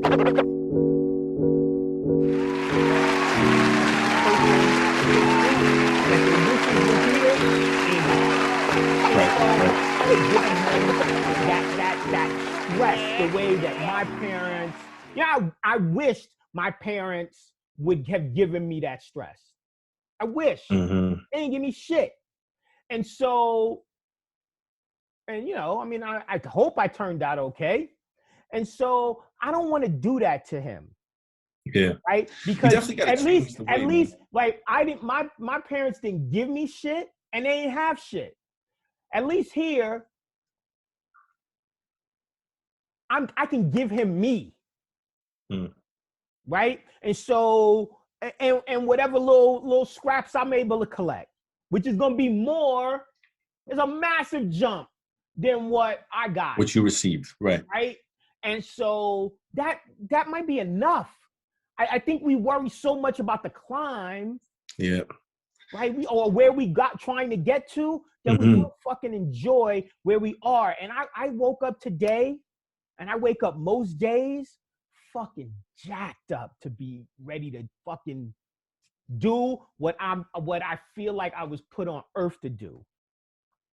That stress, the way that my parents, I wished my parents would have given me that stress. I wish. Mm-hmm. They didn't give me shit. And so, and I hope I turned out okay. And so I don't want to do that to him. Yeah. Right? Because at least man. like my parents didn't give me shit and they didn't have shit. At least here, I can give him me. Right? And so and whatever little scraps I'm able to collect, which is gonna be more, is a massive jump than what I got. What you received, right? Right? And so that might be enough. I think we worry so much about the climb. Yeah. Right? Or where we got trying to get to, that we don't fucking enjoy where we are. And I woke up today, and I wake up most days fucking jacked up to be ready to fucking do what I feel like I was put on earth to do.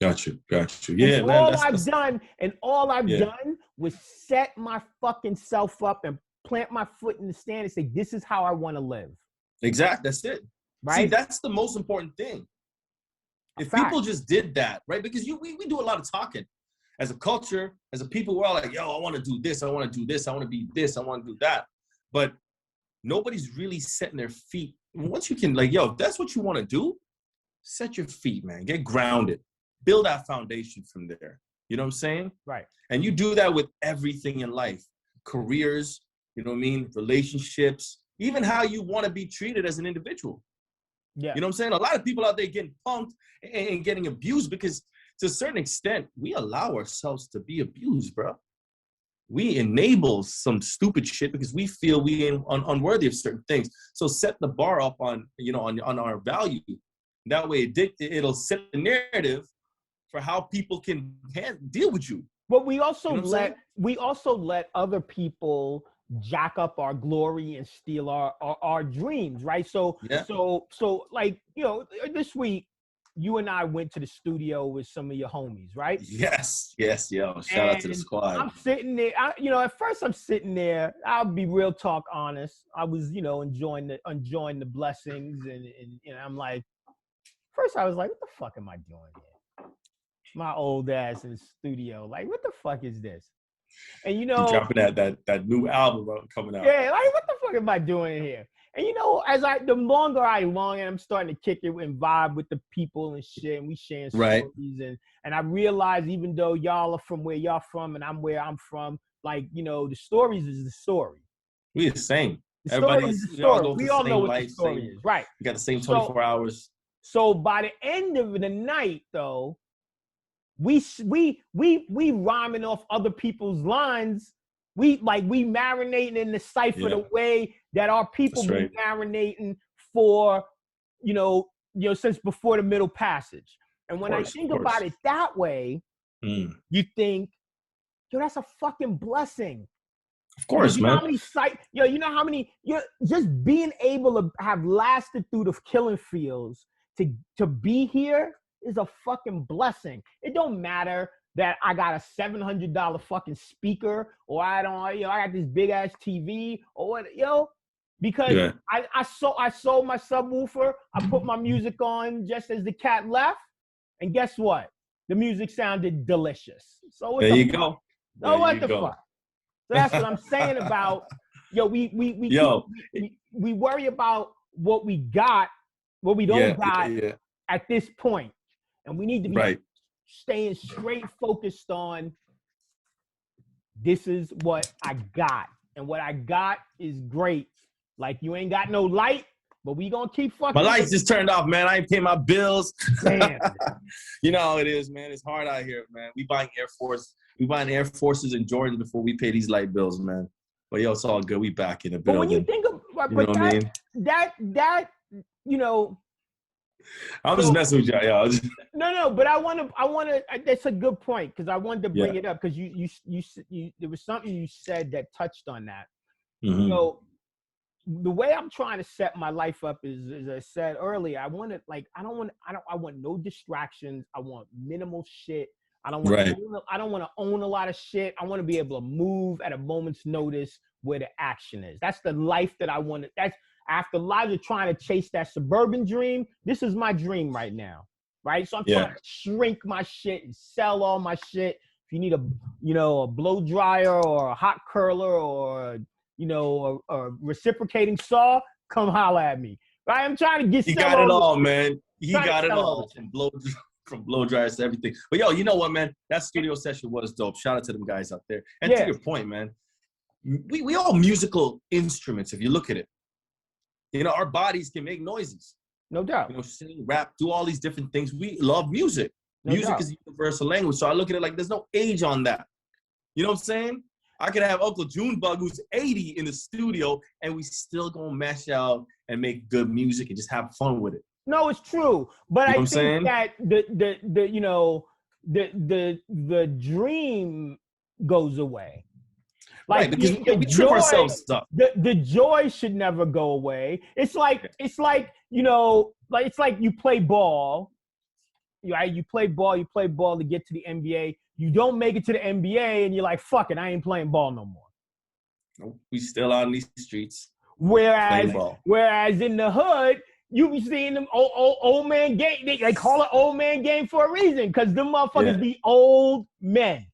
Got you. Yeah, and man. All I've done was set my fucking self up and plant my foot in the stand and say, this is how I want to live. Exactly. That's it. Right? See, that's the most important thing. If people just did that, right? Because we do a lot of talking. As a culture, as a people, we're all like, yo, I want to do this. I want to do this. I want to be this. I want to do that. But nobody's really setting their feet. Once you can, like, yo, if that's what you want to do, set your feet, man. Get grounded. Build that foundation from there. You know what I'm saying? Right. And you do that with everything in life. Careers, you know what I mean? Relationships, even how you want to be treated as an individual. Yeah. You know what I'm saying? A lot of people out there getting punked and getting abused because to a certain extent, we allow ourselves to be abused, bro. We enable some stupid shit because we feel we ain't unworthy of certain things. So set the bar up on our value. That way it'll set the narrative for how people can deal with you. But we also let other people jack up our glory and steal our dreams, right? So like, this week you and I went to the studio with some of your homies, right? Yes, yo. Shout out to the squad. I'm sitting there. At first I'm sitting there. I'll be real talk honest. I was, enjoying the blessings, and I'm like, first I was like, what the fuck am I doing here? My old ass in the studio. Like, what the fuck is this? And dropping that new album coming out. Yeah, like, what the fuck am I doing here? And the longer I long, and I'm starting to kick it and vibe with the people and shit, and we sharing stories, and I realize even though y'all are from where y'all from and I'm where I'm from, like, the stories is the story. We the same. Everybody's the story. We all know what the story is, right? We got the same 24 hours. So by the end of the night, though, we rhyming off other people's lines. We marinating in the cipher the way that our people be marinating for, since before the Middle Passage. And when I think about it that way, you think, yo, that's a fucking blessing. Of course, man. How many just being able to have lasted through the killing fields to be here is a fucking blessing. It don't matter that I got a $700 fucking speaker, or I got this big ass TV, or what, because I sold my subwoofer. I put my music on just as the cat left, and guess what? The music sounded delicious. So there you go. So what the fuck? So that's what I'm saying about we worry about what we got, what we don't got at this point, and we need to be staying straight focused on this is what I got, and what I got is great. Like, you ain't got no light, but we gonna keep fucking. My lights just turned off, man. I ain't paying my bills. Damn. You know how it is, man. It's hard out here, man. We buying Air Forces and Jordans before we pay these light bills, man. But it's all good. We back in the building. But when you think of I'm just messing with y'all. No, but I want to. That's a good point, because I wanted to bring it up, because you there was something you said that touched on that, you know, the way I'm trying to set my life up is, as I said earlier, I want to like, I want no distractions. I want minimal shit. I don't want to own a lot of shit. I want to be able to move at a moment's notice where the action is. That's the life that I want. That's after lives of trying to chase that suburban dream. This is my dream right now, right? So I'm trying to shrink my shit and sell all my shit. If you need a blow dryer or a hot curler or a reciprocating saw, come holler at me. Right? I'm trying to get. He got it all, man. He got it all from blow dryers to everything. But yo, you know what, man? That studio session was dope. Shout out to them guys out there. And to your point, man, we all musical instruments. If you look at it, our bodies can make noises. No doubt. Sing, rap, do all these different things. We love music. Music is a universal language. So I look at it like there's no age on that. You know what I'm saying? I could have Uncle Junebug, who's 80, in the studio, and we still gonna mash out and make good music and just have fun with it. No, it's true, but I think that the dream goes away. Like because we trip ourselves up. The joy should never go away. It's like you play ball, right? You play ball to get to the NBA. You don't make it to the NBA, and you're like, "Fuck it, I ain't playing ball no more." Nope, we still on these streets. Whereas in the hood, you be seeing them old man game. They call it old man game for a reason, because them motherfuckers be old men.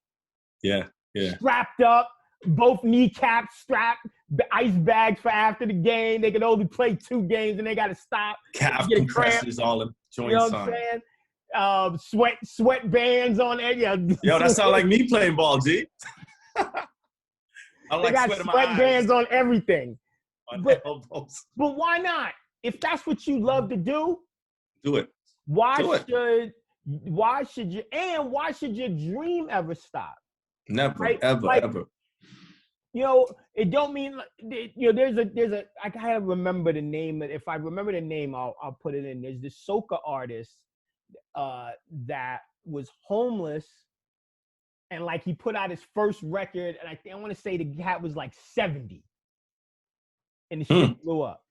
Yeah. Strapped up, both kneecaps strapped, ice bags for after the game. They can only play 2 games and they got to stop. Calf compressors, all the joints. You know what I'm saying? Sweat bands on it. Yo, that sound like me playing ball, G. They got sweat bands on everything. But why not? If that's what you love to do, do it. Why should your dream ever stop? Never, right? ever. It don't mean there's a I gotta remember the name. If I remember the name, I'll put it in. There's this soca artist that was homeless, and like he put out his first record, and I want to say the cat was like 70, and the shit blew up.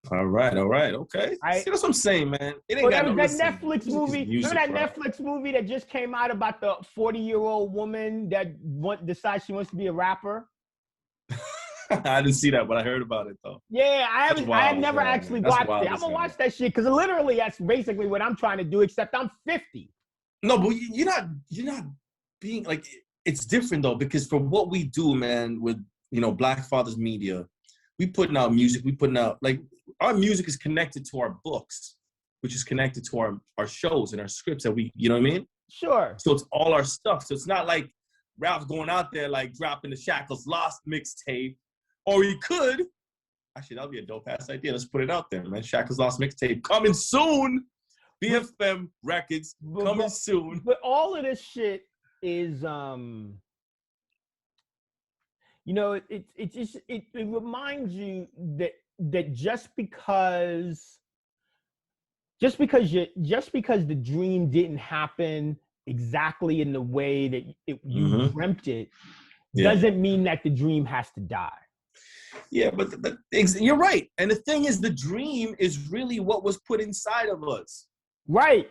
All right, okay. See, that's what I'm saying, man. It ain't got that Netflix movie. Remember that Netflix movie that just came out about the 40-year-old woman that decides she wants to be a rapper? I didn't see that, but I heard about it though. Yeah, I have never actually watched it. I'm gonna watch that shit because literally that's basically what I'm trying to do. Except I'm 50. No, but you're not being like, it's different though, because for what we do, man, with Black Fathers Media, we putting out music. We putting out like our music is connected to our books, which is connected to our shows and our scripts that we, you know what I mean? Sure. So it's all our stuff. So it's not like Ralph's going out there like dropping the Shackles Lost mixtape, or he could. Actually, that'd be a dope ass idea. Let's put it out there, man. Shackles Lost mixtape coming soon. BFM Records coming soon. But all of this shit is it reminds you that just because the dream didn't happen exactly in the way that you dreamt it, doesn't mean that the dream has to die. Yeah, but you're right. And the thing is, the dream is really what was put inside of us. Right.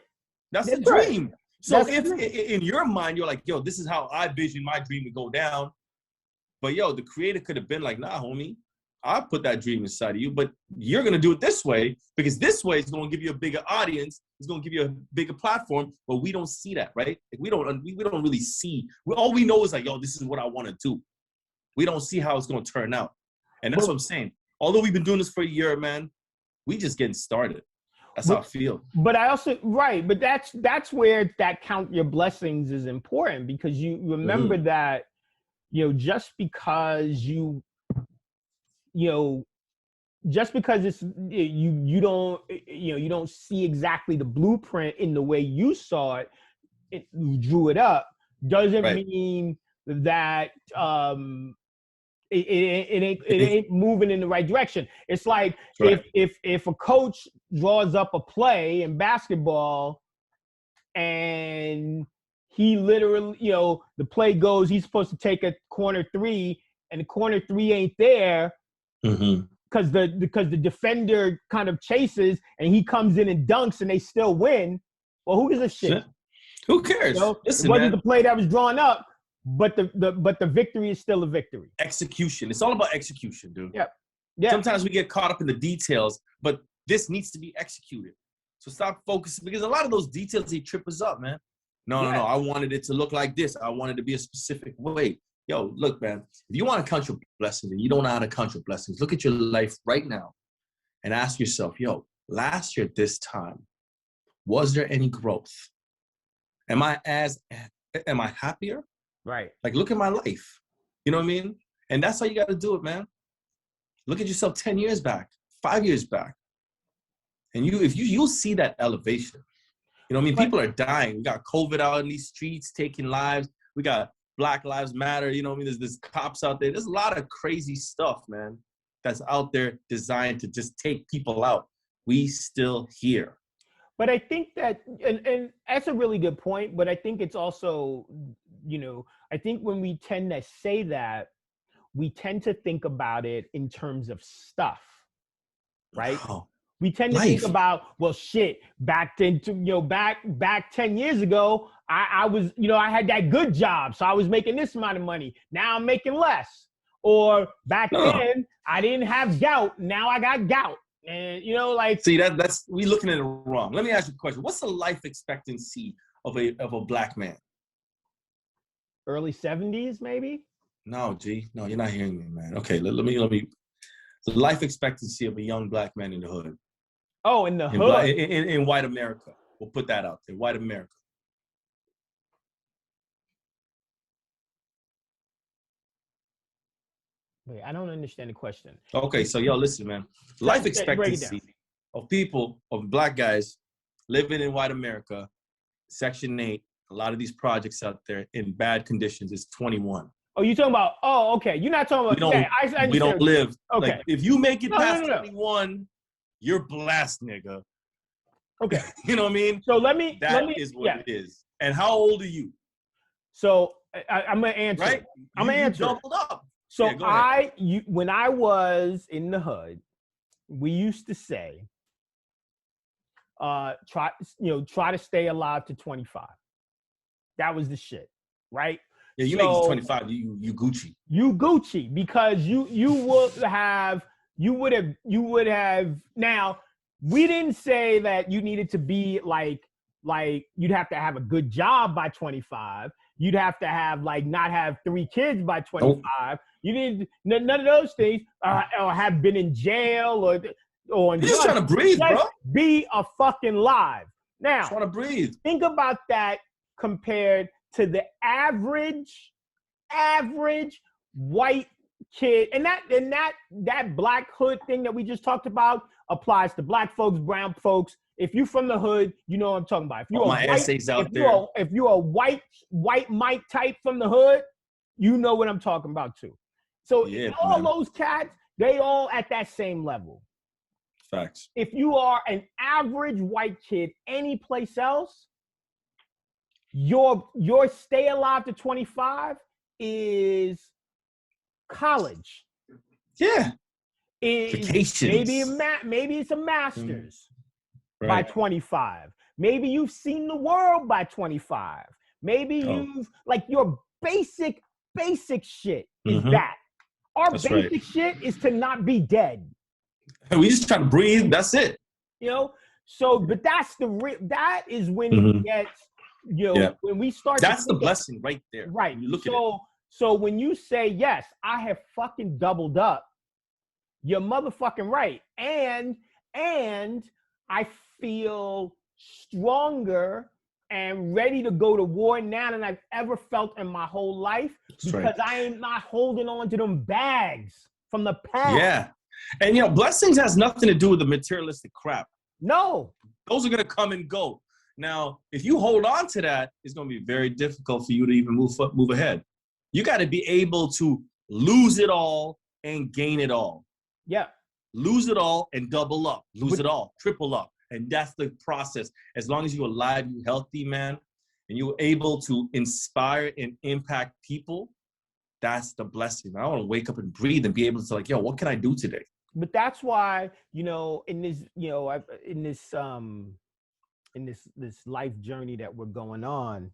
That's the dream. So if in your mind, you're like, yo, this is how I vision my dream to go down. But yo, the creator could have been like, nah, homie, I put that dream inside of you, but you're going to do it this way, because this way is going to give you a bigger audience. It's going to give you a bigger platform, but we don't see that, right? Like we don't really see. All we know is like, yo, this is what I want to do. We don't see how it's going to turn out. And that's what I'm saying. Although we've been doing this for a year, man, we just getting started. That's how I feel. But I also, but that's where that count your blessings is important, because you remember that, just because just because it's you don't see exactly the blueprint in the way you saw it, you drew it up, doesn't mean that it ain't moving in the right direction. It's like if a coach draws up a play in basketball and he literally, the play goes, he's supposed to take a corner 3 and the corner three ain't there Mm-hmm. because the defender kind of chases and he comes in and dunks and they still win. Well, who gives a shit? Who cares? You know, Listen, it wasn't man. the play that was drawn up, but the victory is still a victory. Execution. It's all about execution, dude. Yep. Yeah. Sometimes we get caught up in the details, but this needs to be executed. So stop focusing, because a lot of those details, they trip us up, man. No. I wanted it to look like this. I wanted it to be a specific way. Yo, look, man, if you want to count your blessings and you don't know how to count your blessings, look at your life right now and ask yourself, yo, last year this time, was there any growth? Am I happier? Right. Like, look at my life. You know what I mean? And that's how you got to do it, man. Look at yourself 10 years back, 5 years back. And you'll see that elevation. You know what I mean? People are dying. We got COVID out in these streets taking lives. We got Black Lives Matter. You know what I mean? There's cops out there. There's a lot of crazy stuff, man, that's out there designed to just take people out. We still here. But I think that, and that's a really good point, but I think it's also, I think when we tend to say that, we tend to think about it in terms of stuff, right? Oh, we tend to think about, well, shit, back 10 years ago, I was, I had that good job, so I was making this amount of money. Now I'm making less. Or back then, I didn't have gout. Now I got gout. And, see, that's we looking at it wrong. Let me ask you a question. What's the life expectancy of a Black man? Early 70s, maybe? No, G. No, you're not hearing me, man. Okay, let me. The life expectancy of a young Black man in the hood. Oh, in the hood. In white America. We'll put that out there. White America. Wait, I don't understand the question. Okay, so listen, man. Life expectancy of people, of Black guys living in white America, Section 8, a lot of these projects out there in bad conditions is 21. Oh, you're talking about, okay. You're not talking about, we don't live. Okay. Like, if you make it past 21, you're blessed, nigga. Okay. You know what I mean? So let me is what it is. And how old are you? So I'm going to answer. Right? I'm going to answer. Doubled up. So when I was in the hood, we used to say, try to stay alive to 25. That was the shit, right? Yeah, you make it to 25, you Gucci. You Gucci, because you would have. Now, we didn't say that you needed to be like you'd have to have a good job by 25. You'd have to have not have 3 kids by 25. Nope. You didn't none of those things, or have been in jail or you're just trying to breathe, bro. Be a fucking live. Now, just trying to breathe. Think about that compared to the average white kid, and that Black hood thing that we just talked about applies to Black folks, brown folks. If you're from the hood, you know what I'm talking about. If you're if you're a white Mike type from the hood, you know what I'm talking about too. So all those cats, they all at that same level. Facts. If you are an average white kid any place else, your stay alive to 25 is college. Yeah. Vacations. Maybe it's a master's by 25. Maybe you've seen the world by 25. Maybe you've your basic shit is that. Our basic shit is to not be dead. We just trying to breathe. That's it. So, but that is when it gets, when we start. That's the blessing right there. Right. You look at it. So when you say, yes, I have fucking doubled up, you're motherfucking right. And I feel stronger and ready to go to war now than I've ever felt in my whole life, because I am not holding on to them bags from the past. Yeah. And, blessings has nothing to do with the materialistic crap. No. Those are going to come and go. Now, if you hold on to that, it's going to be very difficult for you to even move ahead. You got to be able to lose it all and gain it all. Yeah. Lose it all and double up. Lose it all, triple up. And that's the process. As long as you're alive, you're healthy, man, and you're able to inspire and impact people, that's the blessing. I want to wake up and breathe and be able to like, yo, what can I do today? But that's why, in this, this life journey that we're going on,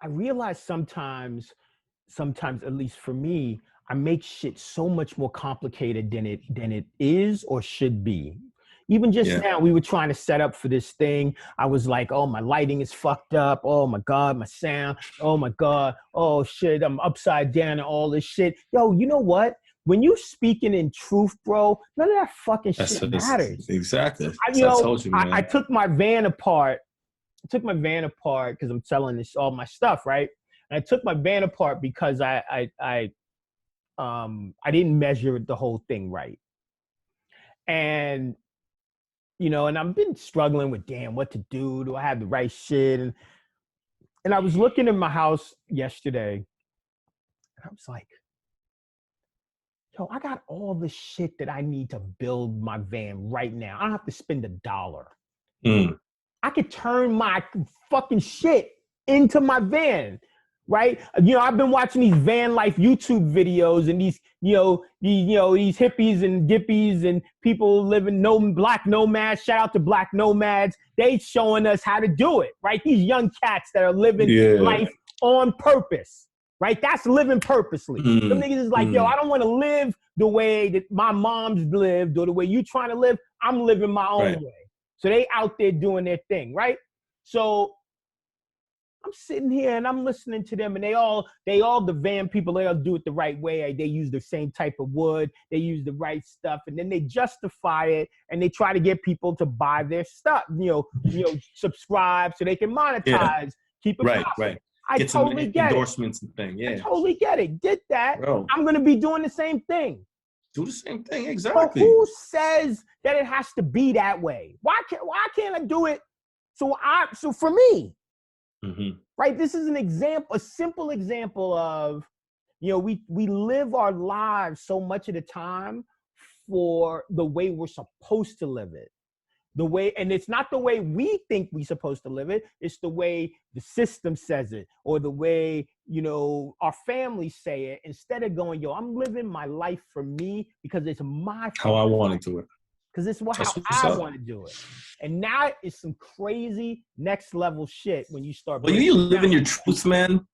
I realize sometimes, at least for me, I make shit so much more complicated than it is or should be. Even just now, we were trying to set up for this thing. I was like, oh, my lighting is fucked up. Oh my God, my sound. Oh my God. Oh shit, I'm upside down and all this shit. Yo, you know what? When you speaking in truth, bro, none of that fucking shit matters. Exactly. I told you, man. I took my van apart. Because I'm selling all my stuff, right? And I took my van apart because I didn't measure the whole thing right. And and I've been struggling with what to do. Do I have the right shit? And I was looking in my house yesterday, and I was like, yo, I got all the shit that I need to build my van right now. I don't have to spend $1. I could turn my fucking shit into my van, right? I've been watching these van life YouTube videos and these hippies and gippies and people living black nomads. Shout out to black nomads. They showing us how to do it, right? These young cats that are living life on purpose, right? That's living purposely. Some niggas is like, yo, I don't want to live the way that my mom's lived or the way you trying to live. I'm living my own way. So they out there doing their thing, right? So I'm sitting here and I'm listening to them, and they all the van people, they all do it the right way. They use the same type of wood, they use the right stuff, and then they justify it and they try to get people to buy their stuff, subscribe so they can monetize, keep it profit. Right. I get totally some get endorsements and things. I totally get it. Get that. Bro. I'm gonna be doing the same thing. Do the same thing, exactly. But who says that it has to be that way? Why can't I do it? So for me, right? This is an example, a simple example of, we live our lives so much of the time for the way we're supposed to live it. And it's not the way we think we're supposed to live it. It's the way the system says it, or the way, our families say it, instead of going, yo, I'm living my life for me because it's how I want to do it. Because it's how I want to do it. And now it's some crazy next level shit when you start. Well, you live in your truth, man.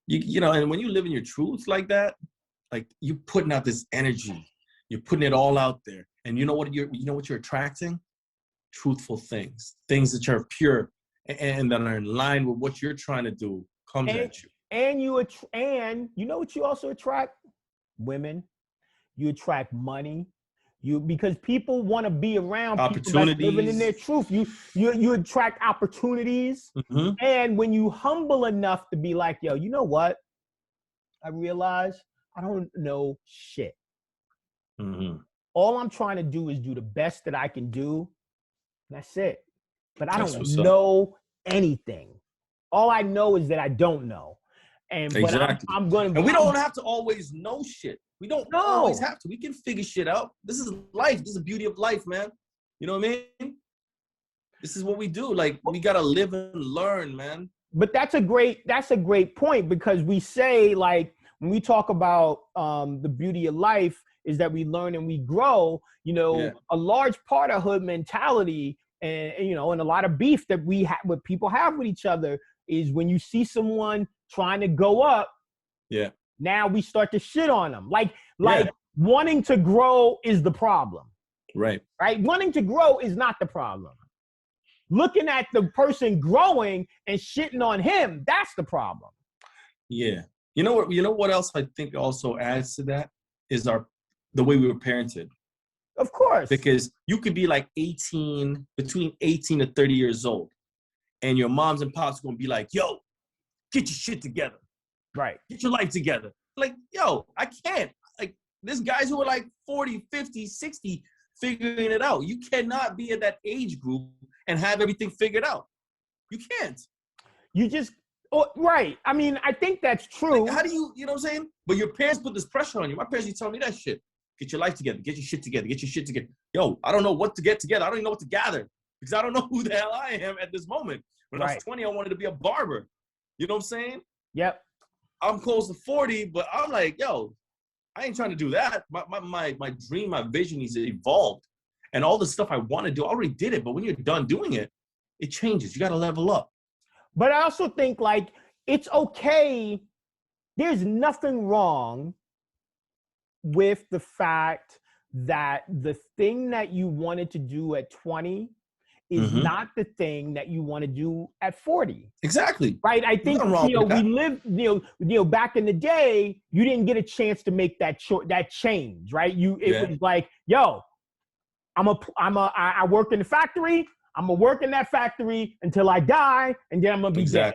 And when you live in your truth like that, like you're putting out this energy, you're putting it all out there. And you know what you're attracting? Truthful things that are pure and that are in line with what you're trying to do comes at you. And you know what you also attract? Women. You attract money. Because people want to be around people that's living in their truth. You attract opportunities. And when you humble enough to be like, yo, you know what? I realize I don't know shit. All I'm trying to do is do the best that I can do. That's it. But I don't know anything. All I know is that I don't know. And exactly. I'm going to. And we don't have to always know shit. We don't always have to. We can figure shit out. This is life. This is the beauty of life, man. You know what I mean? This is what we do. Like, we gotta live and learn, man. But that's a great point, because we say, like, when we talk about the beauty of life is that we learn and we grow. A large part of hood mentality and a lot of beef that what people have with each other is when you see someone trying to go up. Yeah. Now we start to shit on them. Like wanting to grow is the problem. Right. Wanting to grow is not the problem. Looking at the person growing and shitting on him, that's the problem. Yeah. You know what else I think also adds to that is the way we were parented. Of course. Because you could be like between 18 to 30 years old, and your moms and pops are going to be like, yo, get your shit together. Right. Get your life together. Like, yo, I can't. Like, there's guys who are like 40, 50, 60 figuring it out. You cannot be in that age group and have everything figured out. You can't. You just, right. I mean, I think that's true. Like, how do you know what I'm saying? But your parents put this pressure on you. My parents used to tell me that shit. Get your life together. Get your shit together. Get your shit together. Yo, I don't know what to get together. I don't even know what to gather because I don't know who the hell I am at this moment. When I was 20, I wanted to be a barber. You know what I'm saying? Yep. I'm close to 40, but I'm like, yo, I ain't trying to do that. My dream, my vision is evolved. And all the stuff I want to do, I already did it. But when you're done doing it, it changes. You got to level up. But I also think, like, it's okay. There's nothing wrong with the fact that the thing that you wanted to do at 20 is not the thing that you want to do at 40. Exactly. Right? I think, we lived, back in the day, you didn't get a chance to make that change, right? It was like, yo, I work in the factory. I'm gonna work in that factory until I die, and then I'm gonna be dead.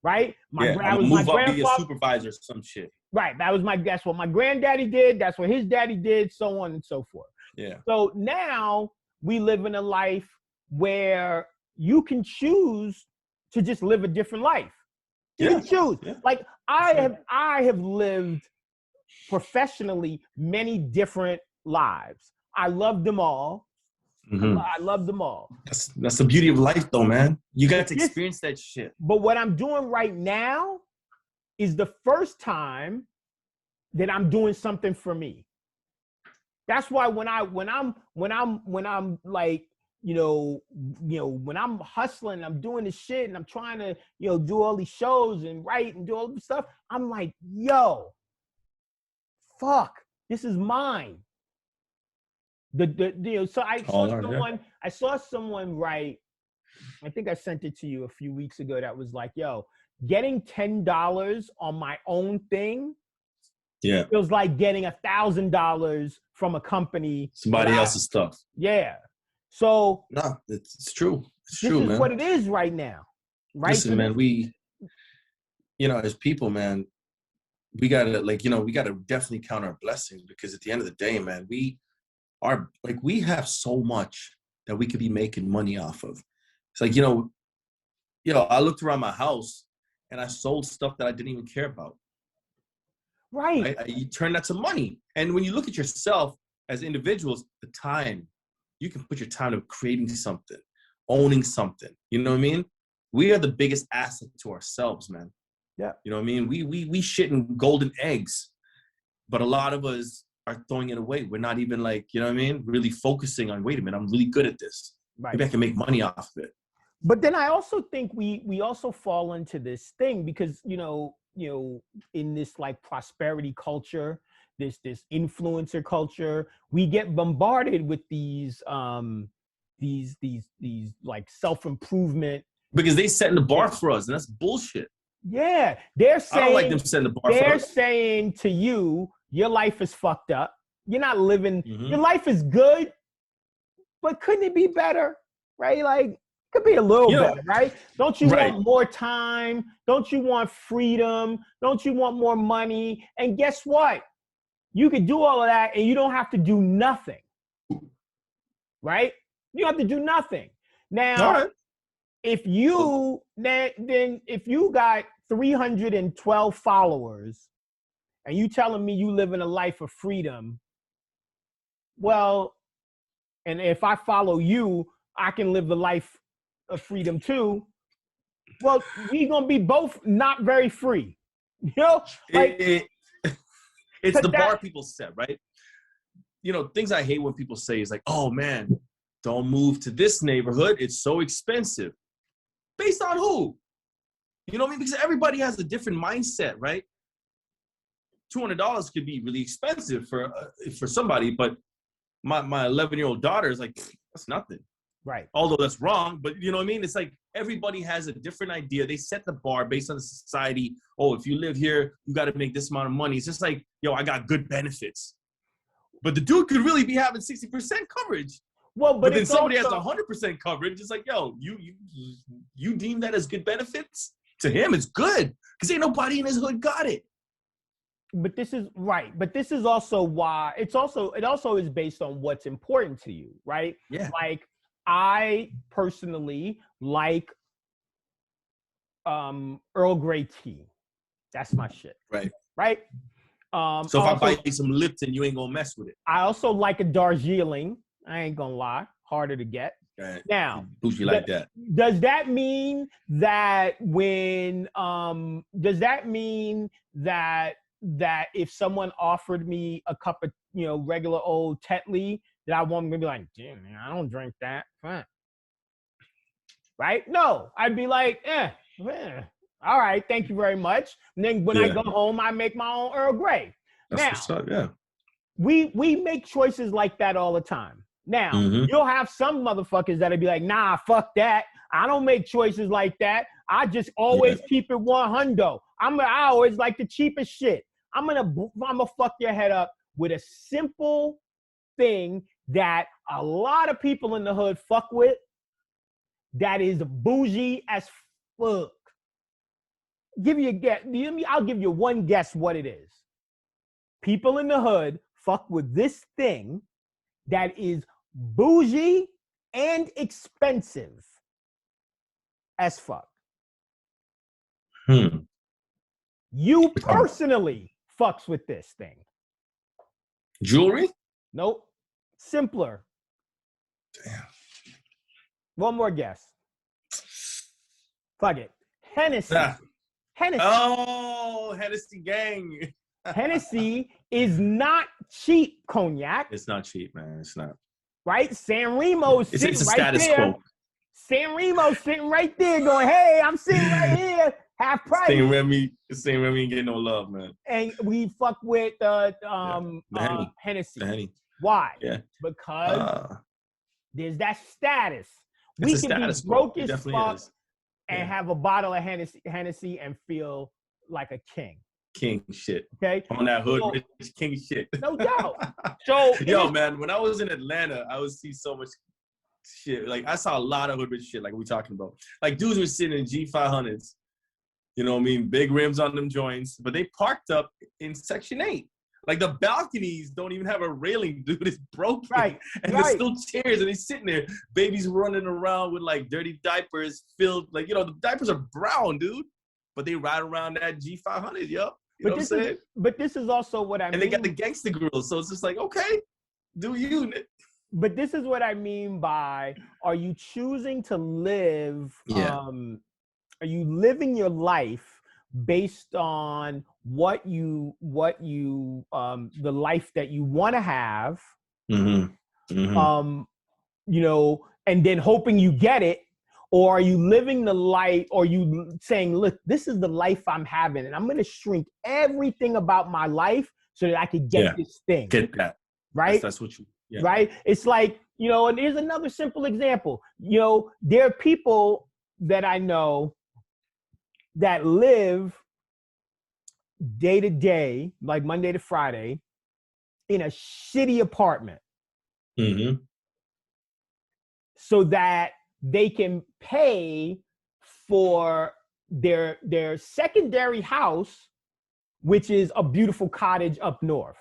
Right? I'm gonna move up, be a supervisor or some shit. Right. That's what my granddaddy did. That's what his daddy did, so on and so forth. Yeah. So now we live in a life where you can choose to just live a different life. You can choose. Yeah. Like I have lived professionally many different lives. I love them all. I love them all. That's the beauty of life, though, man. You got to experience that shit. But what I'm doing right now is the first time that I'm doing something for me. That's why when I'm like, when I'm hustling, I'm doing this shit, and I'm trying to, do all these shows and write and do all this stuff, I'm like, yo, fuck, this is mine. So I saw someone write, I think I sent it to you a few weeks ago, that was like, yo, getting $10 on my own thing feels like getting $1,000 from a company. Somebody else's stuff. Yeah. So no, it's true. It's true, man. This is what it is right now. Right? Listen, man, we, as people, man, we gotta definitely count our blessings, because at the end of the day, man, we have so much that we could be making money off of. It's like, I looked around my house and I sold stuff that I didn't even care about. Right. You turn that to money. And when you look at yourself as individuals, the time, you can put your time to creating something, owning something. You know what I mean? We are the biggest asset to ourselves, man. Yeah. You know what I mean? We shit in golden eggs, but a lot of us are throwing it away. We're not even really focusing on, wait a minute, I'm really good at this. Right. Maybe I can make money off of it. But then I also think we also fall into this thing because, in this like prosperity culture, this influencer culture, we get bombarded with these like self-improvement. Because they setting the bar for us, and that's bullshit. Yeah. They're saying, I don't like them setting the bar for us. They're saying to you, your life is fucked up. You're not living, your life is good, but couldn't it be better? Right? Like, could be a little better, right? Don't you want more time? Don't you want freedom? Don't you want more money? And guess what? You could do all of that and you don't have to do nothing. Right? You don't have to do nothing. Now, if you got 312 followers and you telling me you live in a life of freedom, well, and if I follow you, I can live the life of freedom too. Well, we gonna be both not very free. It's the bar people set, right? Things I hate when people say is like, oh man, don't move to this neighborhood, it's so expensive. Based on who? You know what I mean? Because everybody has a different mindset, right? $200 could be really expensive for somebody, but my 11-year-old daughter is like, that's nothing. Right. Although that's wrong, but you know what I mean? It's like everybody has a different idea. They set the bar based on the society. Oh, if you live here, you got to make this amount of money. It's just like, yo, I got good benefits. But the dude could really be having 60% coverage. Well, but then somebody has 100% coverage. It's like, yo, you deem that as good benefits? To him, it's good because ain't nobody in his hood got it. But this is right. But this is also why it also is based on what's important to you, right? Yeah. Like I personally like Earl Grey tea. That's my shit. Right. Right. So if I buy you some Lipton, you ain't gonna mess with it. I also like a Darjeeling. I ain't gonna lie, harder to get. Right. Now, Bougie like that. Does that mean that that if someone offered me a cup of, regular old Tetley, that I won't be like, damn, man, I don't drink that. Fine. Right? No, I'd be like, all right, thank you very much. And then when I go home, I make my own Earl Grey. That's now, what's up, yeah. We make choices like that all the time. Now, you'll have some motherfuckers that'll be like, nah, fuck that. I don't make choices like that. I just always keep it 100. I always like the cheapest shit. I'm gonna fuck your head up with a simple thing that a lot of people in the hood fuck with, that is bougie as fuck. Give you a guess. I'll give you one guess what it is. People in the hood fuck with this thing that is bougie and expensive as fuck. You personally fucks with this thing. Jewelry? Nope. Simpler. Damn. One more guess. Fuck it. Hennessy. Hennessy. Oh, Hennessy gang. Hennessy is not cheap cognac. It's not cheap, man. It's not. Right? San Remo's sitting right status there. quo. San Remo's sitting right there going, hey, I'm sitting right here. Half price. Saint Remy ain't getting no love, man. And we fuck with Hennessy. The Henny. Why? Yeah. Because there's that status. We can be broke as fuck and have a bottle of Hennessy and feel like a king. King shit. Okay. On that hood, rich king shit. No doubt. So man, when I was in Atlanta, I would see so much shit. Like I saw a lot of hood rich shit, like we talking about. Like dudes were sitting in G500s. You know what I mean? Big rims on them joints, but they parked up in Section 8. Like the balconies don't even have a railing, dude. It's broken. Right. And there's still chairs and he's sitting there. Babies running around with like dirty diapers filled. Like, the diapers are brown, dude. But they ride around that G500, yo. You know what I'm saying? But this is also what I mean. And they got the gangster grills. So it's just like, okay, do you. But this is what I mean by, are you choosing to live, are you living your life based on the life that you want to have, and then hoping you get it? Or are you living the life, or you saying, look, this is the life I'm having, and I'm going to shrink everything about my life so that I could get this thing. Get that. Right? That's what you, right? It's like, and here's another simple example. There are people that I know that live day to day, like Monday to Friday, in a shitty apartment. So that they can pay for their secondary house, which is a beautiful cottage up north,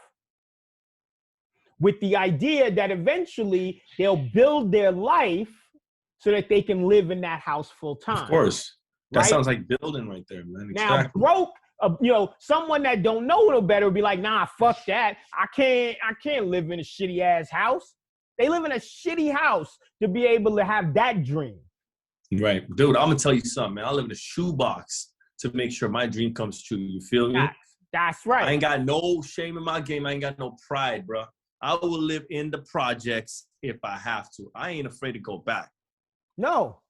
with the idea that eventually they'll build their life so that they can live in that house full time. Of course. That sounds like building right there, man. Now, broke, someone that don't know no better would be like, nah, fuck that. I can't live in a shitty ass house. They live in a shitty house to be able to have that dream. Right. Dude, I'm going to tell you something, man. I live in a shoebox to make sure my dream comes true. You feel me? That's right. I ain't got no shame in my game. I ain't got no pride, bro. I will live in the projects if I have to. I ain't afraid to go back. No.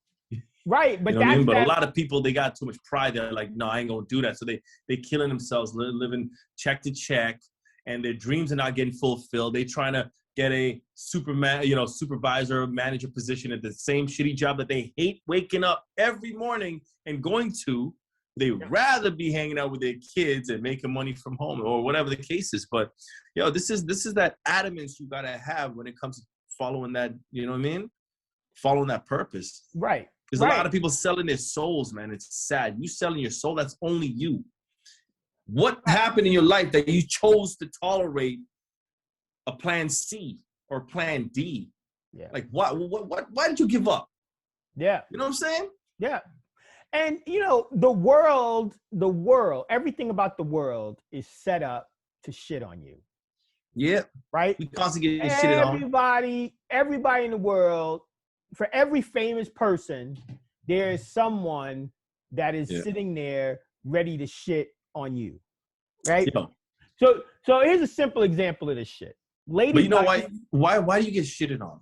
Right. But But a lot of people, they got too much pride. They're like, no, I ain't going to do that. So they killing themselves, living check to check, and their dreams are not getting fulfilled. They trying to get a supervisor, manager position at the same shitty job that they hate waking up every morning and going to. They rather be hanging out with their kids and making money from home or whatever the case is. But this is that adamance you gotta have when it comes to following that. You know what I mean? Following that purpose. Right. There's a lot of people selling their souls, man. It's sad. You selling your soul. That's only you. What happened in your life that you chose to tolerate a plan C or plan D? Yeah. Like why did you give up? Yeah. You know what I'm saying? Yeah. And the world, everything about the world is set up to shit on you. Yeah. Right? We constantly get shitted on. Everybody in the world for every famous person, there is someone that is sitting there ready to shit on you, right? Yeah. So here's a simple example of this shit. But you know why do you get shitted on?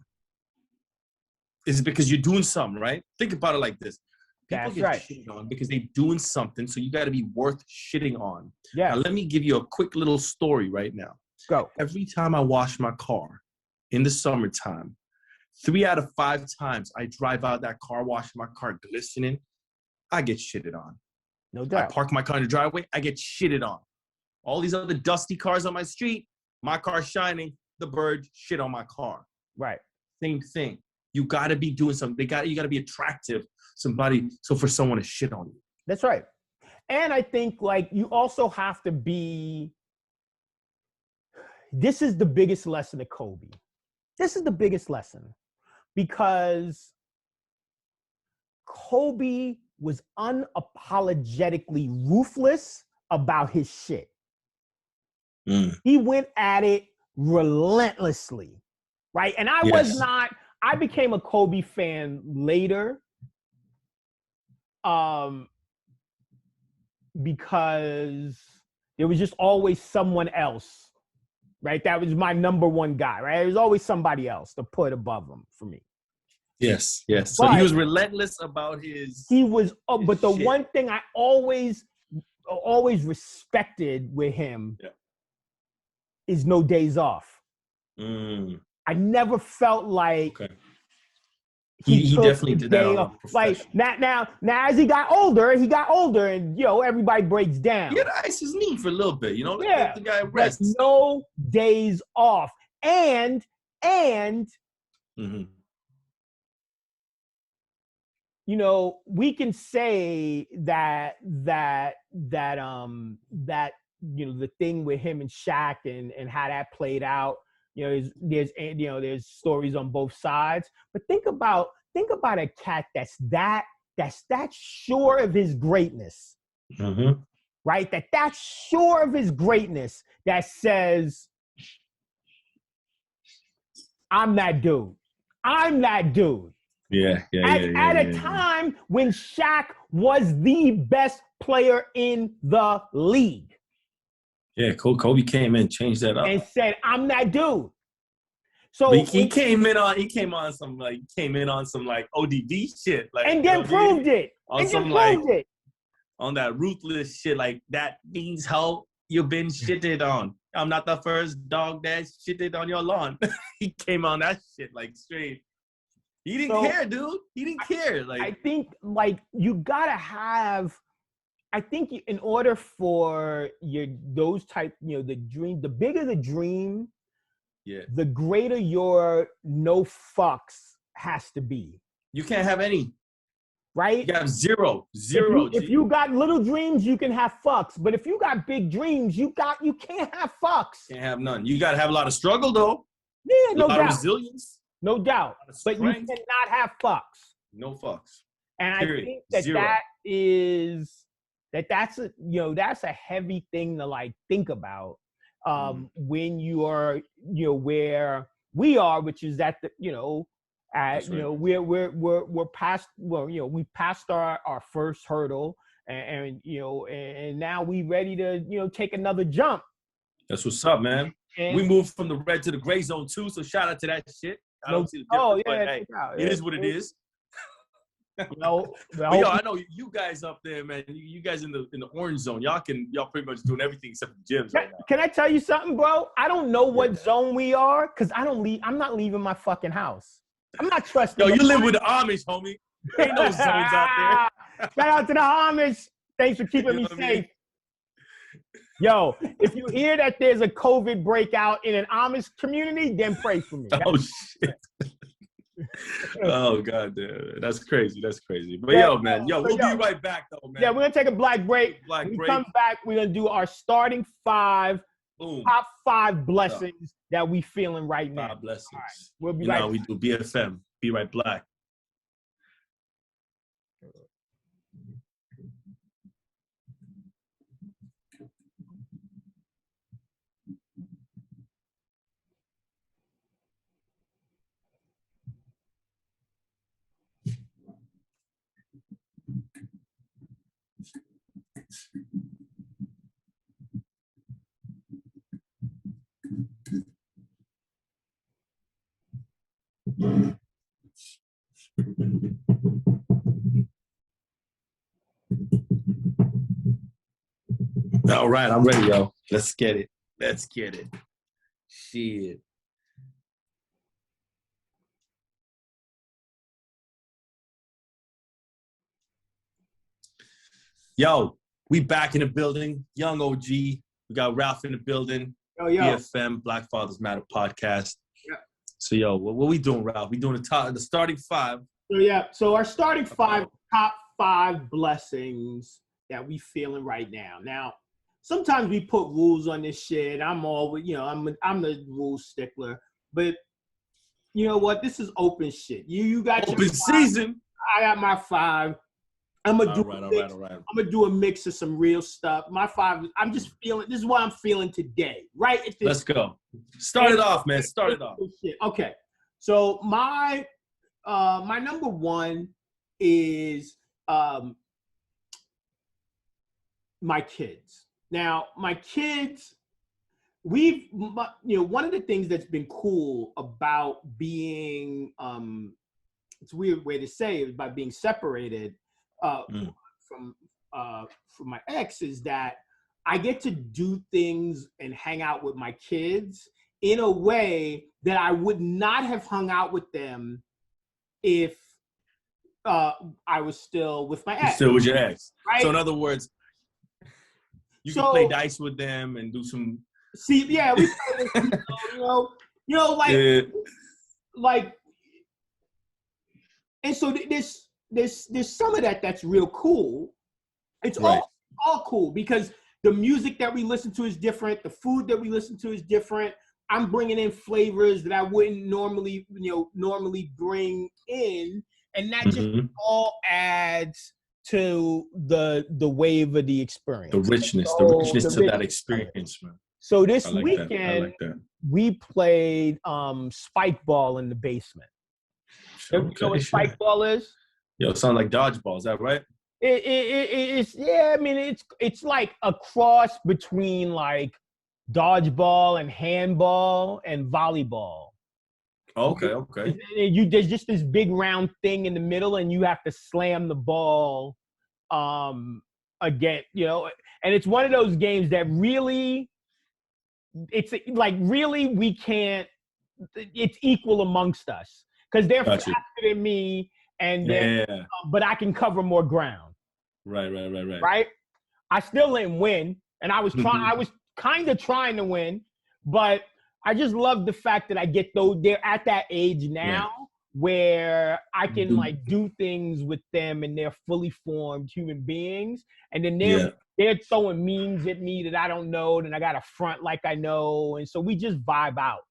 Is it because you're doing something, right? Think about it like this. People get shitted on because they're doing something, so you got to be worth shitting on. Yeah. Now, let me give you a quick little story right now. Go. Every time I wash my car in the summertime, 3 out of 5 times I drive out that car wash, my car glistening, I get shitted on. No doubt. I park my car in the driveway, I get shitted on. All these other dusty cars on my street, my car shining, the bird shit on my car. Right. Same thing. You got to be doing something. You got to be attractive, somebody, so for someone to shit on you. That's right. And I think like you also have to be, this is the biggest lesson of Kobe. This is the biggest lesson because Kobe was unapologetically ruthless about his shit. He went at it relentlessly, right? And I became a Kobe fan later because there was just always someone else, right? That was my number one guy, right? There was always somebody else to put above him for me. Yes. So he was relentless about his. He was, but the one thing I always respected with him is no days off. I never felt like he definitely did that on a like now as he got older, and everybody breaks down. He had to ice his knee for a little bit, Yeah, the guy rests. No days off, and we can say that the thing with him and Shaq and how that played out. There's stories on both sides, but think about a cat that's that sure of his greatness, right? That's sure of his greatness, that says, I'm that dude. At a time when Shaq was the best player in the league. Yeah, Kobe came in, changed that up, and said, "I'm that dude." So but he came in on some ODB shit, like, and then proved it. On that ruthless shit, like that means how you've been shitted on. I'm not the first dog that shitted on your lawn. He came on that shit like straight. He didn't care, dude. He didn't care. Like, I think you gotta have. I think in order for those type, the dream, the bigger the dream, the greater your no fucks has to be. You can't have any. Right? You have zero. If you got little dreams, you can have fucks. But if you got big dreams, you can't have fucks. Can't have none. You gotta have a lot of struggle though. Yeah, no doubt. A lot of resilience. No doubt. But you cannot have fucks. No fucks. And Period. I think that's a heavy thing to like think about when you are where we are, which is at the we're past, we passed our first hurdle, and now we ready to take another jump. That's what's up, man. And we moved from the red to the gray zone too, so shout out to that shit. I don't see the difference, but hey, it is what it is. I know you guys up there, man. You guys in the orange zone, y'all pretty much doing everything except the gyms right now. Can I tell you something, bro? I don't know what zone we are because I'm not leaving my fucking house. I'm not trusting. Yo, you live with the Amish, homie. Ain't no zones out there. Shout out to the Amish. Thanks for keeping me safe. Yo, if you hear that there's a COVID breakout in an Amish community, then pray for me. Oh shit. Oh god damn, that's crazy. But we'll be right back though, man. Yeah, we're gonna take a black break. When we come back, we're gonna do our starting 5 top 5 blessings that we feeling right now. 5 blessings. All right, we'll be right back. We do BFM. Be right black. All right, I'm ready, yo. Let's get it. Let's get it. Shit. Yo, we back in the building. Young OG. We got Ralph in the building. Yo. BFM, Black Fathers Matter podcast. Yeah. So, yo, what we doing, Ralph? We doing the starting five. So our starting five, top 5 blessings that we feeling right now. Now, sometimes we put rules on this shit. I'm always, I'm the rule stickler. But you know what? This is open shit. You got open season. I got my 5. I'm gonna all right. I'm gonna do a mix of some real stuff. My 5. I'm just feeling. This is what I'm feeling today. Right. Let's go. Start it off, man. Start it off. Okay. So my number 1 is my kids. Now, my kids, one of the things that's been cool about being, it's a weird way to say it, by being separated from my ex, is that I get to do things and hang out with my kids in a way that I would not have hung out with them if I was still with my ex. Still with your ex. Right? So in other words, you can play dice with them and do some. See, yeah, we like, and so there's some of that's real cool. It's right. all cool because the music that we listen to is different. The food that we listen to is different. I'm bringing in flavors that I wouldn't normally bring in, and that just all adds to the wave of the experience. The richness to that experience, man. So this weekend, we played spike ball in the basement. Okay, you know what spike ball is? Yo, it sounds like dodgeball. Is that right? It's yeah. I mean, it's like a cross between like dodgeball and handball and volleyball. Okay. There's just this big round thing in the middle, and you have to slam the ball again. And it's one of those games that really, it's like really we can't. It's equal amongst us because they're faster than me, and but I can cover more ground. Right. Right. I still didn't win, and I was trying. I was kind of trying to win, but I just love the fact that I get they're at that age now where I can like do things with them, and they're fully formed human beings, and then they're throwing memes at me that I don't know, and I got to front like I know, and so we just vibe out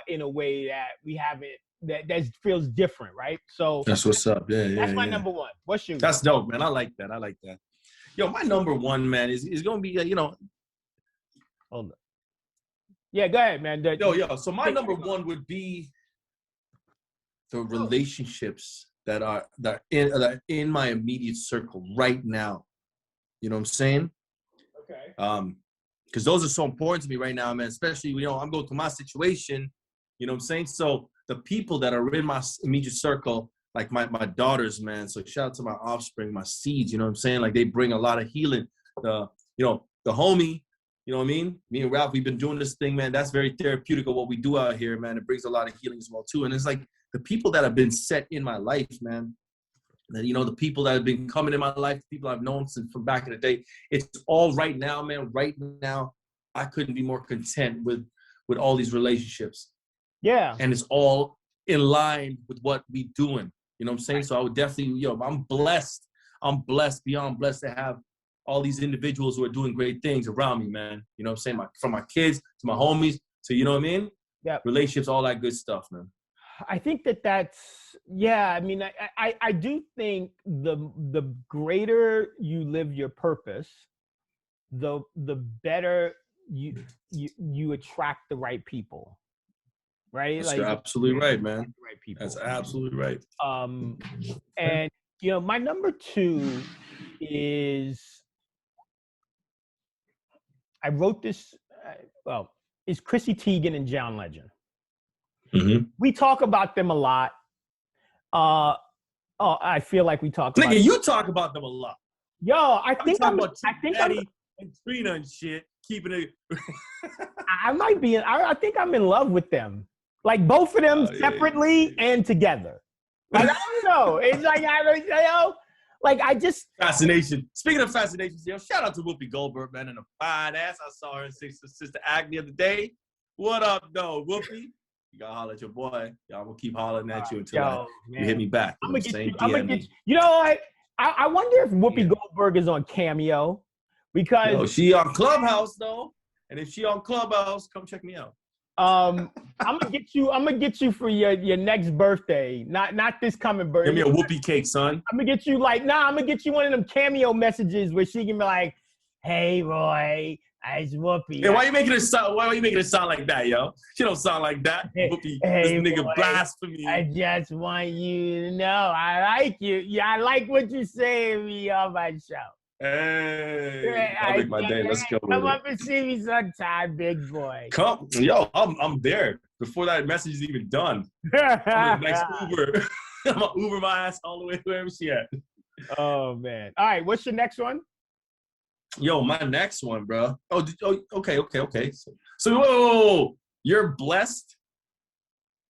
in a way that we haven't. That feels different, right? So that's what's up. That's my number 1. What's yours? That's dope, man. I like that. Yo, my number 1, man, is gonna be Hold on. Yeah, go ahead, man. Yo. So my number 1 would be the relationships that are in my immediate circle right now. You know what I'm saying? Okay. Because those are so important to me right now, man. Especially, I'm going through my situation. You know what I'm saying? So the people that are in my immediate circle, like my daughters, man. So shout out to my offspring, my seeds. You know what I'm saying? Like they bring a lot of healing. The homie. You know what I mean? Me and Ralph, we've been doing this thing, man. That's very therapeutic of what we do out here, man. It brings a lot of healing as well, too. And it's like the people that have been set in my life, man. The people that have been coming in my life, people I've known since from back in the day. It's all right now, man. Right now, I couldn't be more content with all these relationships. Yeah. And it's all in line with what we doing. You know what I'm saying? So I would definitely, I'm blessed. I'm blessed, beyond blessed to have all these individuals who are doing great things around me, man. You know what I'm saying? From my kids to my homies to, you know what I mean? Yeah. Relationships, all that good stuff, man. I think that's, I mean, I do think the greater you live your purpose, the better you attract the right people. Right? That's absolutely right, man. Right people. That's absolutely right. And my number 2 is I wrote this. Is Chrissy Teigen and John Legend. Mm-hmm. We talk about them a lot. I feel like we talk about. Nigga, you talk about them a lot. Yo, I think I'm. And Trina and shit, keeping it. I might be. I think I'm in love with them. Like both of them separately and together. Like I don't know. It's like I don't know. Like I just fascination. Speaking of fascination, yo, shout out to Whoopi Goldberg, man, and a fine ass. I saw her and Sister Act the other day. What up, though, Whoopi? You gotta holler at your boy. Y'all gonna keep hollering at you until you hit me back. I'm gonna get you. You know what? I wonder if Whoopi Goldberg is on Cameo because she on Clubhouse though, and if she on Clubhouse, come check me out. I'm gonna get you for your next birthday. Not this coming birthday. Give me a whoopee cake, son. I'm gonna get you I'm gonna get you one of them Cameo messages where she can be like, "Hey Roy, it's Whoopi." Hey, why are you making it sound like that, yo? She don't sound like that. Whoopi, this nigga boy, blasphemy. I just want you to know I like you. Yeah, I like what you say to me on my show. Hey, that'll make my day. Let's go. Come up and see me sometime, big boy. Come, yo, I'm there before that message is even done. I'm the next Uber. I'm gonna Uber my ass all the way to wherever she at. Oh man! All right, what's your next one? Yo, my next one, bro. Okay. So, whoa, you're blessed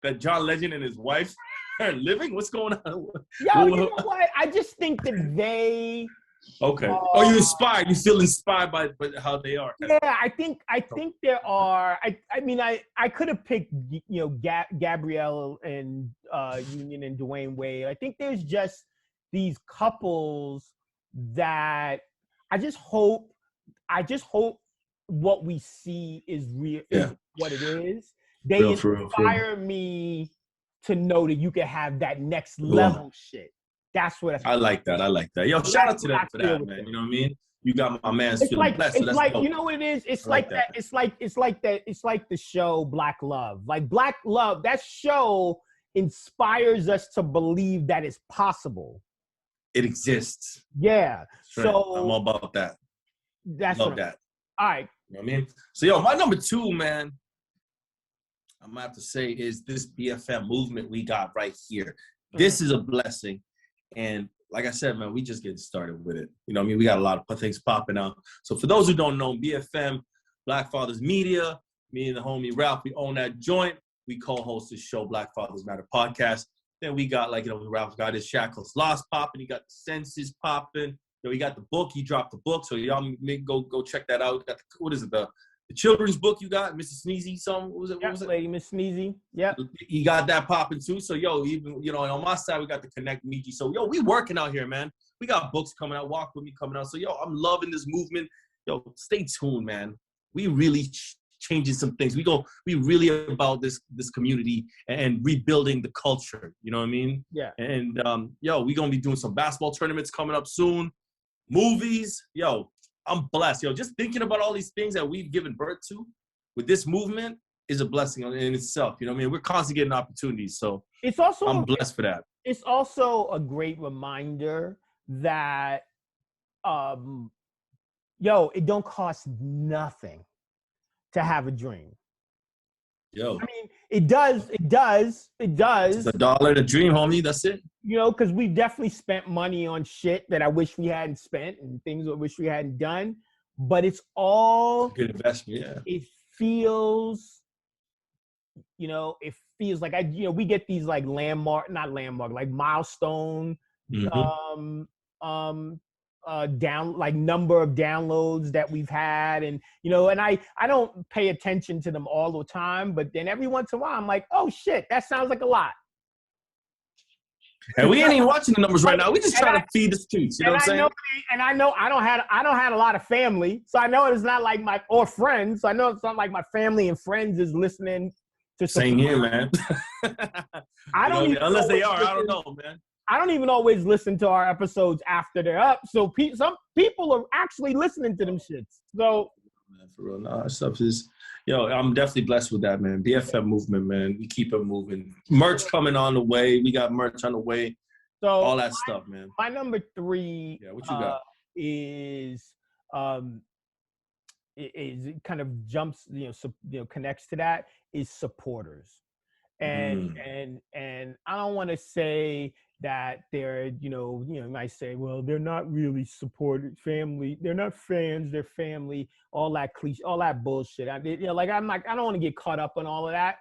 that John Legend and his wife are living. What's going on? Yo, you know what? I just think that they. Okay. You inspired? You feel inspired by how they are? Yeah, I think there are. I mean, I could have picked Gabrielle and Union and Dwayne Wade. I think there's just these couples that I just hope what we see is real. Is what it is. They inspire me to know that you can have that next level shit. That's what I like that. Yo, shout out to them for that, man. You know what I mean? You got my man feeling blessed. It's like, you know what it is? It's like that. It's like the show Black Love. Like Black Love, that show inspires us to believe that it's possible. It exists. Yeah. Right. So I'm all about that. Love that. All right. You know what I mean? So yo, my number 2, man, I'm gonna have to say is this BFM movement we got right here. This is a blessing. And like I said, man, we just getting started with it. You know what I mean? We got a lot of things popping out. So for those who don't know, BFM, Black Fathers Media, me and the homie Ralph, we own that joint. We co-host this show, Black Fathers Matter podcast. Then we got Ralph got his Shackles Lost popping. He got the Senses popping. He got the book. He dropped the book. So y'all go check that out. Got what is it? The children's book you got, Mrs. Sneezy, something. What was it? What was it? Lady Miss Sneezy. Yep. You got that popping too. So yo, even on my side we got the Connect Meiji. So yo, we working out here, man. We got books coming out, Walk With Me coming out. So yo, I'm loving this movement. Yo, stay tuned, man. We really changing some things. We really about this community and rebuilding the culture. You know what I mean? Yeah. And yo, we gonna be doing some basketball tournaments coming up soon. Movies, yo. I'm blessed, yo. Just thinking about all these things that we've given birth to with this movement is a blessing in itself. You know what I mean? We're constantly getting opportunities, so I'm blessed for that. It's also a great reminder that, it don't cost nothing to have a dream. Yo, I mean, it does. It's $1 and a dream, homie. That's it. Because we've definitely spent money on shit that I wish we hadn't spent and things I wish we hadn't done. But it's all good investment. Yeah. It feels like we get these like like milestone, number of downloads that we've had, and I don't pay attention to them all the time, but then every once in a while I'm like, oh shit, that sounds like a lot. And we ain't even watching the numbers right now. We just trying to feed the streets. You know what I'm saying? I know I don't have a lot of family, so I know it's not like or friends. So I know it's not like my family and friends is listening to. Same here, man. Unless they are, I don't know, man. I don't even always listen to our episodes after they're up. So some people are actually listening to them shits. So for real, nah, stuff is. Yo, I'm definitely blessed with that, man. BFM movement, man. We keep it moving. Merch coming on the way. We got merch on the way. So all that stuff, man. My number 3 what you got? Is it kind of jumps, connects to that is supporters. And I don't want to say that they're, you might say, well, they're not really supported family. They're not fans, they're family, all that cliche, all that bullshit. I don't want to get caught up on all of that.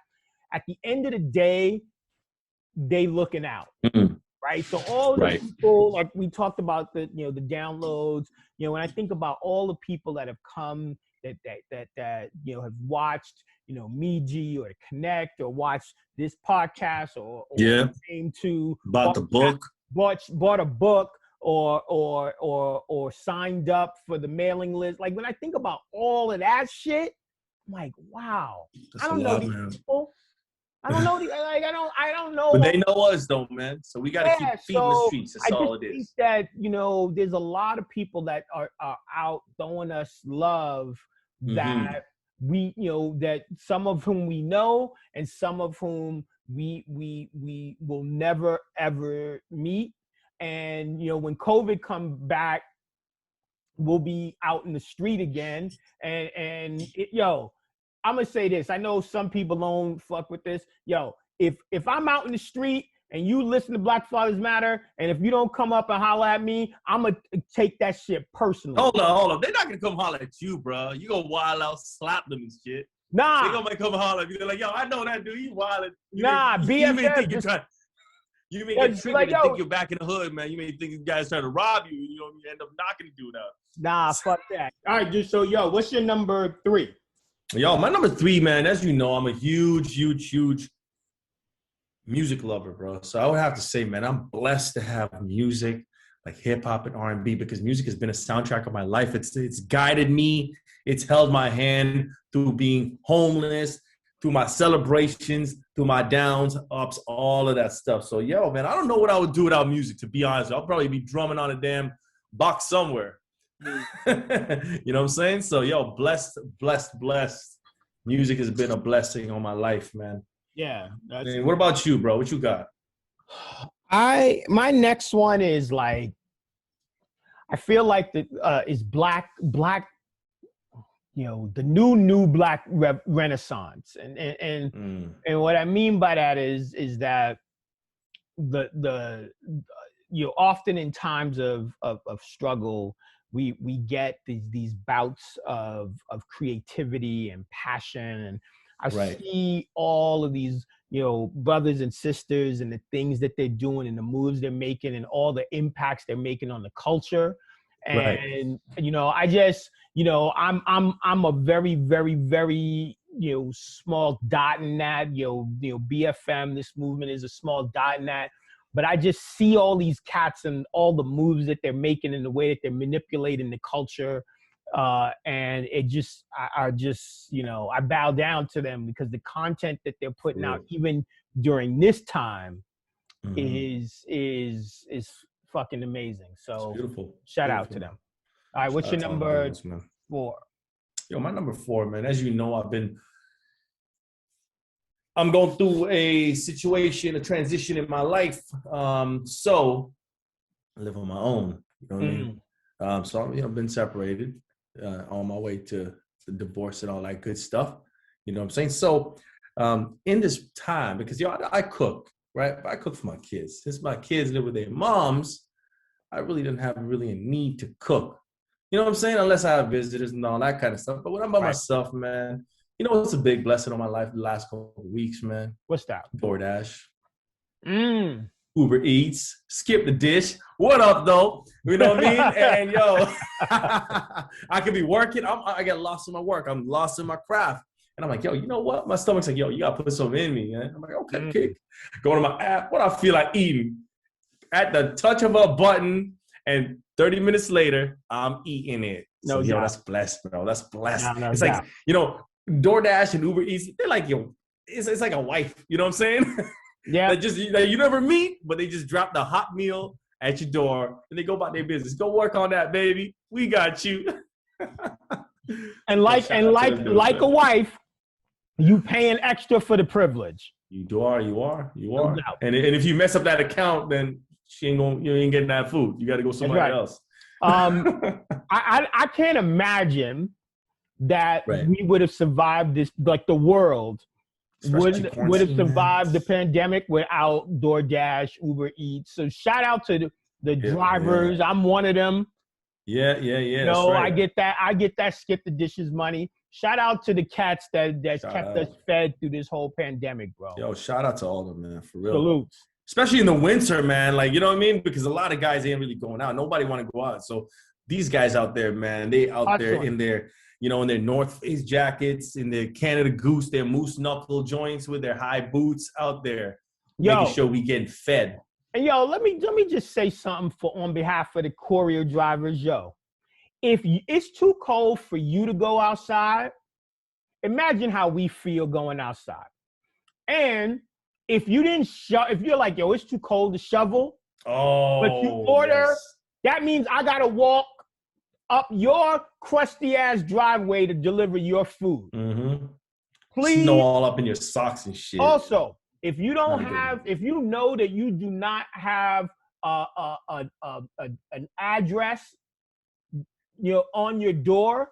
At the end of the day, they looking out. Right. So all the people, like we talked about the downloads, when I think about all the people that have come that have watched, Meiji or Connect or watched this podcast or came to bought a book or signed up for the mailing list. Like when I think about all of that shit, I'm like, wow, I don't know these people. I don't know. I don't know. But they know us, though, man. So we got to keep feeding the streets. That's all it is. I think that there's a lot of people that are out throwing us love that we, that some of whom we know and some of whom we will never ever meet. And when COVID comes back, we'll be out in the street again. I'm gonna say this. I know some people don't fuck with this. If I'm out in the street and you listen to Black Fathers Matter, and if you don't come up and holler at me, I'm gonna take that shit personally. Hold on. They're not gonna come holler at you, bro. You gonna wild out, slap them and shit. Nah. They gonna come holler at you. They're like, yo, I know that dude. He wildin'. BFF. You may get triggered and think you're back in the hood, man. You may think you guys trying to rob you. You end up knocking the dude out. Nah, fuck that. All right, dude. So, what's your number 3? Yo, my number 3, man, as you know, I'm a huge music lover, bro. So I would have to say, man, I'm blessed to have music like hip hop and R&B because music has been a soundtrack of my life. It's guided me. It's held my hand through being homeless, through my celebrations, through my downs, ups, all of that stuff. So, man, I don't know what I would do without music, to be honest. I'll probably be drumming on a damn box somewhere. You know what I'm saying? So, blessed. Music has been a blessing on my life, man. Yeah. What about you, bro? What you got? My next one is like, I feel like is black, the new black renaissance. And what I mean by that is that often in times of struggle, we get these bouts of creativity and passion, and I see all of these brothers and sisters and the things that they're doing and the moves they're making and all the impacts they're making on the culture. And I just I'm a very, very, very small dot in that. BFM, this movement is a small dot in that. But I just see all these cats and all the moves that they're making and the way that they're manipulating the culture. And it just, I bow down to them because the content that they're putting out, even during this time, is fucking amazing. So beautiful. Shout out to them. All right, what's your number 4? My number 4, man. As you know, I'm going through a situation, a transition in my life. So I live on my own. You know what I mean? So I've been separated, on my way to the divorce and all that good stuff. You know what I'm saying? So in this time, because I cook, right? I cook for my kids. Since my kids live with their moms, I really didn't have really a need to cook. You know what I'm saying? Unless I have visitors and all that kind of stuff. But when I'm by myself, man, it's a big blessing on my life the last couple of weeks, man. What's that? DoorDash. Uber Eats. Skip the dish. What up, though? You know what I mean? And, I could be working. I get lost in my work. I'm lost in my craft. And I'm like, you know what? My stomach's like, you got to put something in me, man. I'm like, okay, kick. Go to my app. What I feel like eating. At the touch of a button, and 30 minutes later, I'm eating it. So, that's blessed, bro. That's blessed. It's like, DoorDash and Uber Eats, they're like, it's like a wife. You know what I'm saying? Yeah. You never meet, but they just drop the hot meal at your door, and they go about their business. Go work on that, baby. We got you. And like a wife, you paying extra for the privilege. You are. No doubt. And if you mess up that account, then you ain't getting that food. You got to go somewhere else. I can't imagine that Right. we would have survived this, like the world would have survived the pandemic without DoorDash, Uber Eats. So shout out to the drivers. I'm one of them. Yeah. No, right. I get that skip the dishes money. Shout out to the cats that kept us fed through this whole pandemic, bro. Yo, shout out to all of them, man, for real. Salutes. Especially in the winter, man. Like, you know what I mean? Because a lot of guys ain't really going out. Nobody want to go out. So these guys out there, man, they out there in their, you know, in their North Face jackets, in their Canada Goose, their moose knuckle joints with their high boots out there, making sure we getting fed. And yo, let me just say something on behalf of the courier drivers, yo. If it's too cold for you to go outside, imagine how we feel going outside. And if you didn't if you're like, yo, it's too cold to shovel, but you order, that means I gotta walk up your crusty ass driveway to deliver your food. Mm-hmm. Please. Snow all up in your socks and shit. Also, if you don't have, if you know that you do not have an address, you know, on your door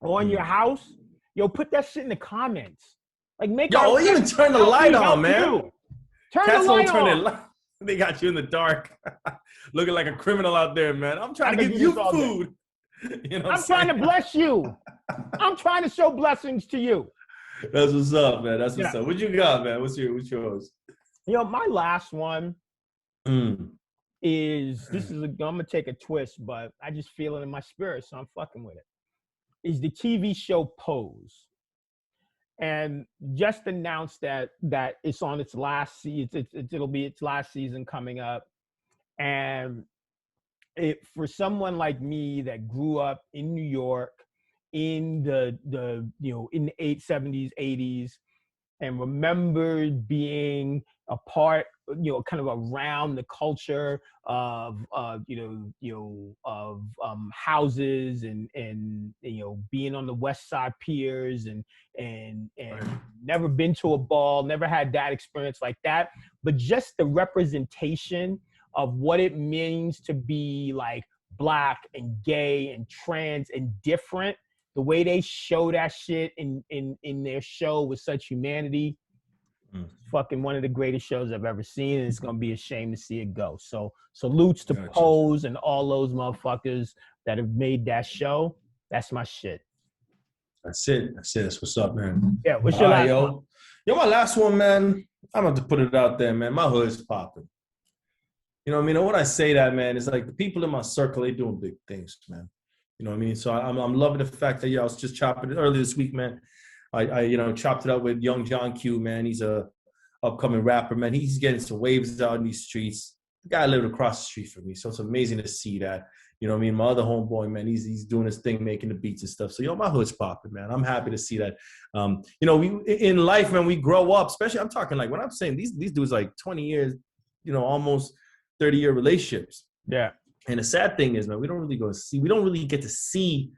or on your house, yo, put that shit in the comments. Like, make even turn the light on, man. Turn the light on. They got you in the dark, looking like a criminal out there, man. I'm trying to give you food. You know, I'm trying to bless you. I'm trying to show blessings to you. That's what's up, man. That's what's up. What you got, man? What's yours? Yo, my last one is, I'm gonna take a twist, but I just feel it in my spirit, so I'm fucking with it. Is the TV show Pose, and just announced that it's on its last season. It'll be its last season coming up, and for someone like me that grew up in New York in the in the 70s, 80s, and remembered being a part, kind of around the culture of houses and being on the West Side piers and never been to a ball, never had that experience like that, but just the representation of what it means to be like Black and gay and trans and different. The way they show that shit in their show with such humanity, fucking one of the greatest shows I've ever seen, and it's gonna be a shame to see it go. So salutes to Pose and all those motherfuckers that have made that show. That's my shit. That's it. That's what's up, man. Yeah, what's your last one? Yo, my last one, man. I'm about to put it out there, man. My hood's popping. You know what I mean? And when I say that, man, it's like the people in my circle, they doing big things, man. You know what I mean? So I'm loving the fact that, I was just chopping it earlier this week, man. I chopped it up with young John Q, man. He's a upcoming rapper, man. He's getting some waves out in these streets. The guy lived across the street from me, so it's amazing to see that. You know what I mean? My other homeboy, man, he's doing his thing, making the beats and stuff. So, my hood's popping, man. I'm happy to see that. We in life, man, we grow up, especially, I'm talking like, when I'm saying these dudes like 20 years, almost 30-year relationships. Yeah. And the sad thing is, man, we don't really get to see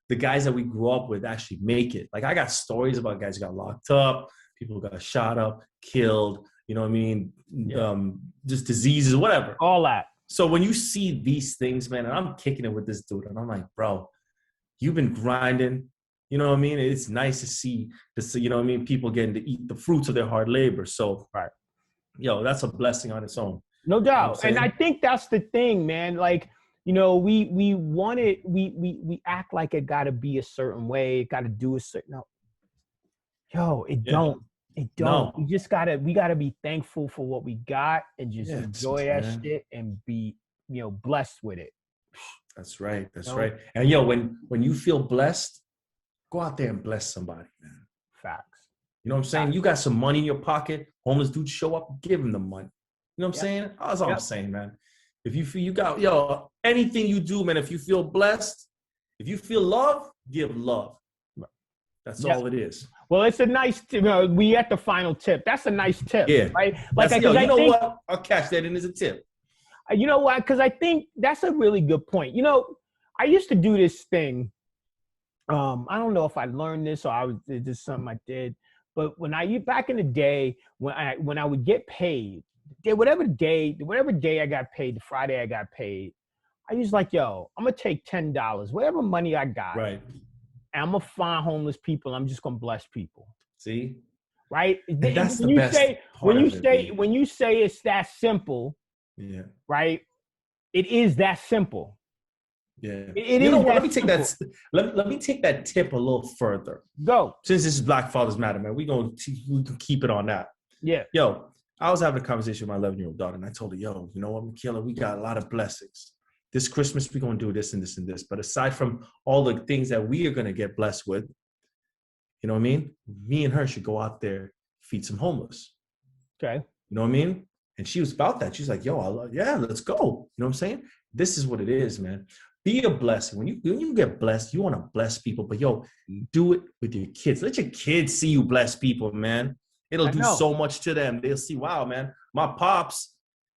the guys that we grew up with actually make it. Like, I got stories about guys who got locked up, people who got shot up, killed, you know what I mean? Yeah. Just diseases, whatever. All that. So when you see these things, man, and I'm kicking it with this dude, and I'm like, bro, you've been grinding. You know what I mean? It's nice to see this, you know what I mean? People getting to eat the fruits of their hard labor. So, right. That's a blessing on its own. No doubt. And I think that's the thing, man. Like, we want it, we act like it got to be a certain way, it got to do a certain, it don't. It don't. No. We gotta be thankful for what we got and just enjoy that shit and be, blessed with it. That's right. That's right. And when you feel blessed, go out there and bless somebody, man. Facts. You know what I'm saying? You got some money in your pocket, homeless dude show up, give him the money. You know what I'm saying? That's all I'm saying, man. If you feel you got, anything you do, man, if you feel blessed, if you feel love, give love. That's all it is. Well, it's a nice, we at the final tip. That's a nice tip, right? Like, what? I'll catch that in as a tip. You know what? Because I think that's a really good point. I used to do this thing. I don't know if I learned this or it's just something I did. But back in the day, when I would get paid, whatever day I got paid, the Friday I got paid, I was like, I'm gonna take $10, whatever money I got. Right. I'm gonna find homeless people. I'm just gonna bless people. See, right? and that's the When you best say part when you of it, say B. when you say it's that simple, Yeah. right? It is that simple. Yeah. It You is know what? that Let me take simple. that. Let me take that tip a little further. Go. Since this is Black Fathers Matter, man, we can keep it on that. Yeah. Yo, I was having a conversation with my 11-year-old daughter, and I told her, yo, you know what, Michaela, we got a lot of blessings. This Christmas, we're going to do this and this and this. But aside from all the things that we are going to get blessed with, you know what I mean? Me and her should go out there, feed some homeless. Okay. You know what I mean? And she was about that. She's like, yo, yeah, let's go. You know what I'm saying? This is what it is, man. Be a blessing. When you get blessed, you want to bless people. But, yo, do it with your kids. Let your kids see you bless people, man. It'll do so much to them. They'll see, wow, man, my pops,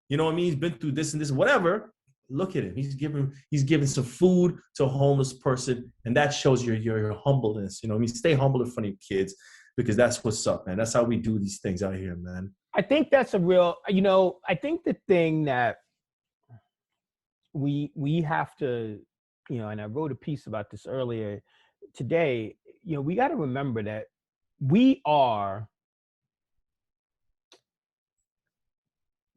you know what I mean? He's been through this and this, whatever. Look at him. He's giving some food to a homeless person. And that shows your humbleness. You know what I mean? Stay humble in front of your kids because that's what's up, man. That's how we do these things out here, man. I think that's a real, I think the thing that we have to, and I wrote a piece about this earlier today, we got to remember that we are,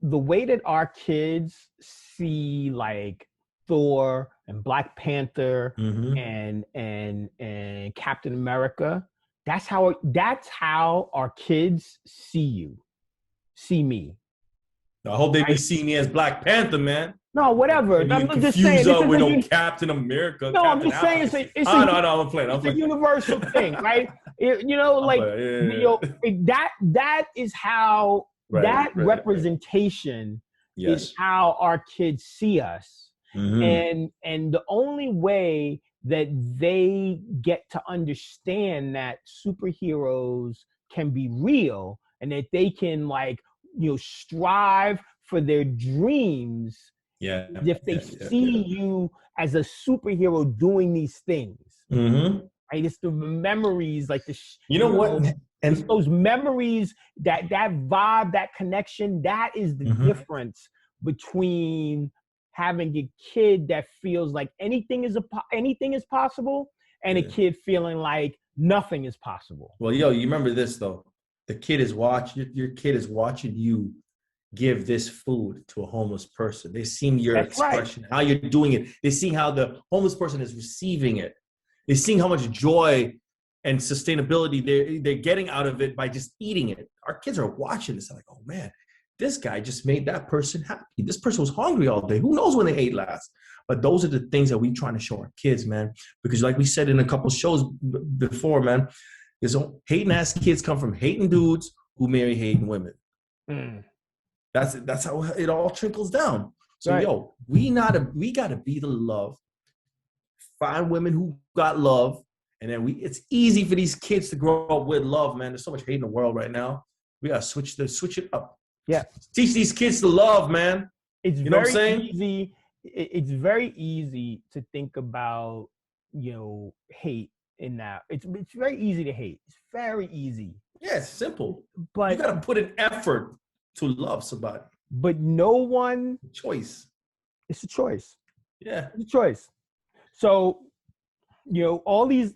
the way that our kids see like Thor and Black Panther and Captain America, that's how our kids see me. I hope they be seeing me as Black Panther, man. No, whatever. I'm just saying. With no Captain America. No, Captain I'm just saying it's a universal thing, right? That is how representation is how our kids see us. And the only way that they get to understand that superheroes can be real and that they can strive for their dreams if they see you as a superhero doing these things. Right? It's the memories, like what? And it's those memories, that vibe, that connection, that is the difference between having a kid that feels like anything is possible and a kid feeling like nothing is possible. Well, yo, you remember this though. The kid is watching, your kid is watching you give this food to a homeless person. They're seeing your expression, how you're doing it. They're seeing how the homeless person is receiving it. They're seeing how much joy and sustainability they're getting out of it by just eating it. Our kids are watching this. They're like, oh man, this guy just made that person happy. This person was hungry all day. Who knows when they ate last? But those are the things that we're trying to show our kids, man. Because like we said in a couple shows before, man, is hating ass kids come from hating dudes who marry hating women. That's how it all trickles down. So yo, we gotta be the love. Find women who got love, and then it's easy for these kids to grow up with love, man. There's so much hate in the world right now. We gotta switch it up. Yeah, teach these kids to love, man. It's very easy. It's very easy to think about, hate in that. It's very easy to hate. It's very easy. Yeah, it's simple. But you gotta put an effort to love somebody. But no one choice. It's a choice. Yeah, it's a choice. So, all these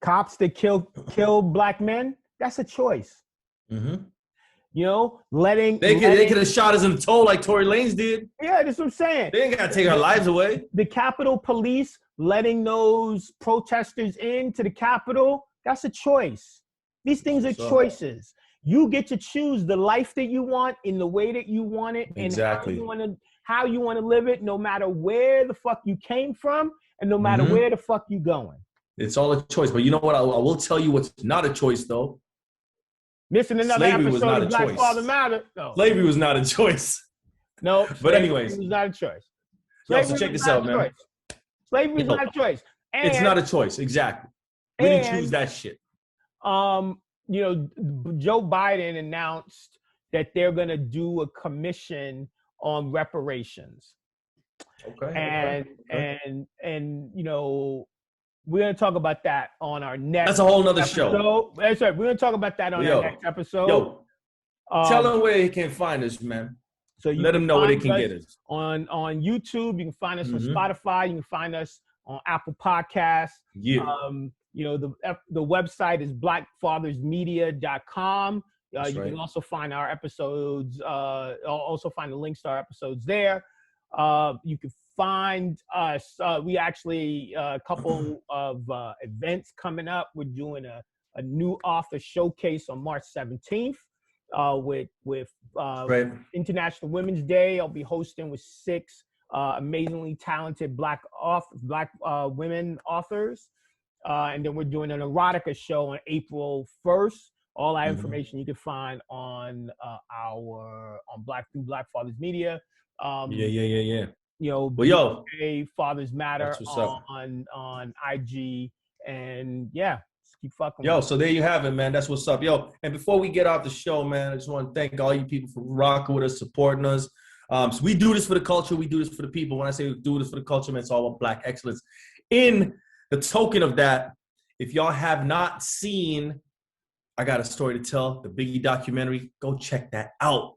cops that kill black men, that's a choice. Letting they could have shot us in the toe like Tory Lanez did. Yeah, that's what I'm saying. They ain't gotta take our lives away. The Capitol Police letting those protesters into the Capitol, that's a choice. These things are choices. You get to choose the life that you want in the way that you want it, and how you want to live it, no matter where the fuck you came from and no matter where the fuck you going. It's all a choice. But you know what? I will tell you what's not a choice, though. Missing another episode of Black Father Matter. No. Slavery was not a choice. No. But anyways. It was not a choice. Yo, so check this out, man. Slavery is not a choice. And, it's not a choice. Exactly. We didn't choose that shit. Joe Biden announced that they're going to do a commission on reparations. Okay. And we're going to talk about that on our next That's a whole nother episode. show. That's right. We're going to talk about that on our next episode. Yo, tell them where they can find us, man. So you let them know where they can get us. On YouTube, you can find us on Spotify. You can find us on Apple Podcasts. Yeah. The website is blackfathersmedia.com. You can also find our episodes, also find the links to our episodes there. You can find us. We actually a couple of events coming up. We're doing a new author showcase on March 17th with International Women's Day. I'll be hosting with 6 amazingly talented Black women authors. And then we're doing an erotica show on April 1st. All that information you can find on Black Fathers Media. Yeah. Fathers Matter on IG, and just keep fucking. So there you have it, man. That's what's up, And before we get off the show, man, I just want to thank all you people for rocking with us, supporting us. So we do this for the culture. We do this for the people. When I say we do this for the culture, man, it's all about Black excellence. In the token of that, if y'all have not seen I Got a Story to Tell, the Biggie documentary, go check that out.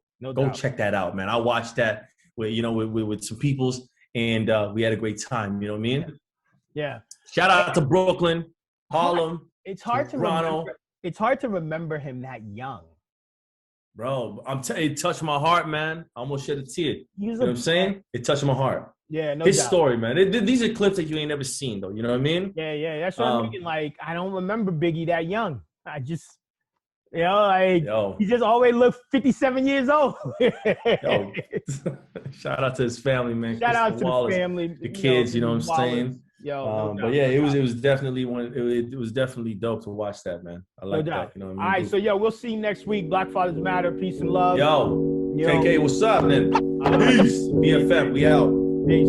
Check that out, man. I watched that with some peoples, and we had a great time. You know what I mean? Yeah. Shout out to Brooklyn, Harlem. It's hard to remember. It's hard to remember him that young. Bro, it touched my heart, man. I almost shed a tear. You know what I'm saying? It touched my heart. Yeah, His story, man. These are clips that you ain't never seen, though. You know what I mean? Yeah. That's what I'm thinking. Like, I don't remember Biggie that young. I just, he just always looked 57 years old. Shout out to his family, man. Shout out to the family, the kids. You know what I'm saying? But yeah, it was definitely it was definitely dope to watch that, man. I like that. You know what I mean? All right, so we'll see you next week. Black Fathers Matter. Peace and love. KK, what's up, man? Peace. BFF, we out. Peace.